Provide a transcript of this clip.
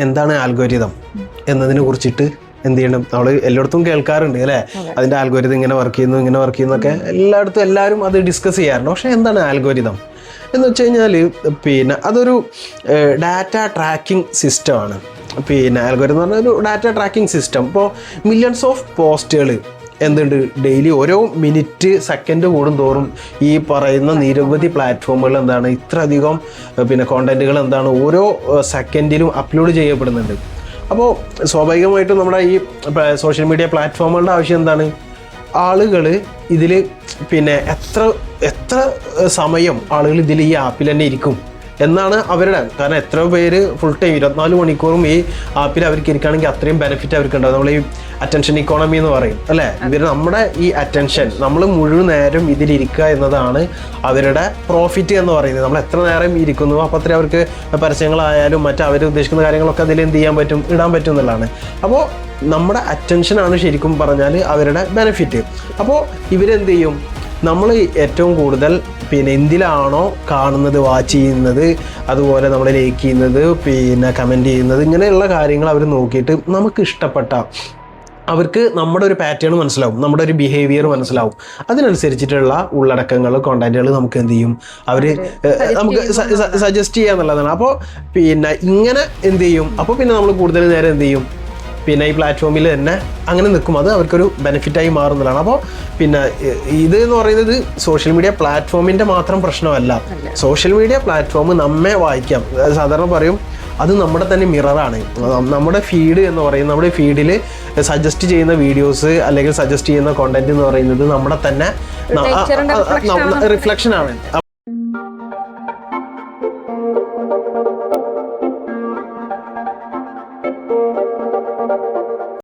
എന്താണ് ആൽഗോരിതം എന്നതിനെ കുറിച്ചിട്ട് എന്ത് ചെയ്യണം, നമ്മൾ എല്ലായിടത്തും കേൾക്കാറുണ്ട് അല്ലേ, അതിൻ്റെ ആൽഗോരിതം ഇങ്ങനെ വർക്ക് ചെയ്യുന്നൊക്കെ എല്ലായിടത്തും എല്ലാവരും അത് ഡിസ്കസ് ചെയ്യാറുണ്ട്. പക്ഷേ എന്താണ് ആൽഗോരിതം എന്ന് വെച്ച് കഴിഞ്ഞാൽ അതൊരു ഡാറ്റ ട്രാക്കിംഗ് സിസ്റ്റമാണ്. ആൽഗോരിതം എന്ന് പറഞ്ഞാൽ ഒരു ഡാറ്റ ട്രാക്കിംഗ് സിസ്റ്റം. ഇപ്പോൾ മില്യൺസ് ഓഫ് പോസ്റ്റുകൾ എന്തുണ്ട് ഡെയിലി ഓരോ മിനിറ്റ് സെക്കൻഡ് കൂടുന്തോറും ഈ പറയുന്ന നിരവധി പ്ലാറ്റ്ഫോമുകൾ എന്താണ് ഇത്രയധികം കോണ്ടന്റുകൾ എന്താണ് ഓരോ സെക്കൻഡിലും അപ്ലോഡ് ചെയ്യപ്പെടുന്നുണ്ട്. അപ്പോൾ സ്വാഭാവികമായിട്ടും നമ്മുടെ ഈ സോഷ്യൽ മീഡിയ പ്ലാറ്റ്ഫോമുകളുടെ ആവശ്യം എന്താണ്, ആളുകൾ ഇതിൽ എത്ര സമയം ആളുകൾ ഇതിൽ ഈ ആപ്പിൽ തന്നെ ഇരിക്കും എന്നാണ് അവരുടെ. കാരണം എത്ര പേര് ഫുൾ ടൈം 24 മണിക്കൂറും ഈ ആപ്പിൽ അവർക്ക് ഇരിക്കുകയാണെങ്കിൽ അത്രയും ബെനിഫിറ്റ് അവർക്ക് ഉണ്ടാവും. നമ്മൾ ഈ അറ്റൻഷൻ ഇക്കോണമി എന്ന് പറയും അല്ലേ, നമ്മുടെ ഈ അറ്റൻഷൻ നമ്മൾ മുഴുവൻ നേരം ഇതിലിരിക്കുക എന്നതാണ് അവരുടെ പ്രോഫിറ്റ് എന്ന് പറയുന്നത്. നമ്മൾ എത്ര നേരം ഇരിക്കുന്നു അപ്പോൾ അത്രയും അവർക്ക് പരസ്യങ്ങളായാലും അവർ ഉദ്ദേശിക്കുന്ന കാര്യങ്ങളൊക്കെ അതിൽ എന്ത് ചെയ്യാൻ പറ്റും, ഇടാൻ പറ്റും എന്നുള്ളതാണ്. അപ്പോൾ നമ്മുടെ അറ്റൻഷനാണ് ശരിക്കും പറഞ്ഞാൽ അവരുടെ ബെനിഫിറ്റ്. അപ്പോൾ ഇവരെന്ത് ചെയ്യും, നമ്മൾ ഏറ്റവും കൂടുതൽ എന്തിലാണോ കാണുന്നത്, വാച്ച് ചെയ്യുന്നത്, അതുപോലെ നമ്മൾ ലൈക്ക് ചെയ്യുന്നത്, കമൻറ്റ് ചെയ്യുന്നത്, ഇങ്ങനെയുള്ള കാര്യങ്ങൾ അവർ നോക്കിയിട്ട് നമുക്ക് ഇഷ്ടപ്പെട്ട അവർക്ക് നമ്മുടെ ഒരു പാറ്റേൺ മനസ്സിലാവും, നമ്മുടെ ഒരു ബിഹേവിയർ മനസ്സിലാവും. അതിനനുസരിച്ചിട്ടുള്ള ഉള്ളടക്കങ്ങൾ കോണ്ടന്റുകൾ നമുക്ക് എന്ത് ചെയ്യും, അവർ നമുക്ക് സജസ്റ്റ് ചെയ്യുക എന്നുള്ളതാണ്. അപ്പോൾ ഇങ്ങനെ എന്ത് ചെയ്യും, അപ്പോൾ നമ്മൾ കൂടുതൽ നേരം എന്ത് ചെയ്യും, ഈ പ്ലാറ്റ്ഫോമിൽ തന്നെ അങ്ങനെ നിൽക്കും. അത് അവർക്കൊരു ബെനിഫിറ്റായി മാറുന്നതാണ്. അപ്പോൾ ഇത് എന്ന് പറയുന്നത് സോഷ്യൽ മീഡിയ പ്ലാറ്റ്ഫോമിൻ്റെ മാത്രം പ്രശ്നമല്ല. സോഷ്യൽ മീഡിയ പ്ലാറ്റ്ഫോം നമ്മെ വായിക്കാം, സാധാരണ പറയും അത് നമ്മുടെ തന്നെ മിററാണ്. നമ്മുടെ ഫീഡ് എന്ന് പറയുന്നത്, നമ്മുടെ ഫീഡിൽ സജസ്റ്റ് ചെയ്യുന്ന വീഡിയോസ് അല്ലെങ്കിൽ സജസ്റ്റ് ചെയ്യുന്ന കോണ്ടന്റ് എന്ന് പറയുന്നത് നമ്മുടെ തന്നെ റിഫ്ലക്ഷൻ ആണ്.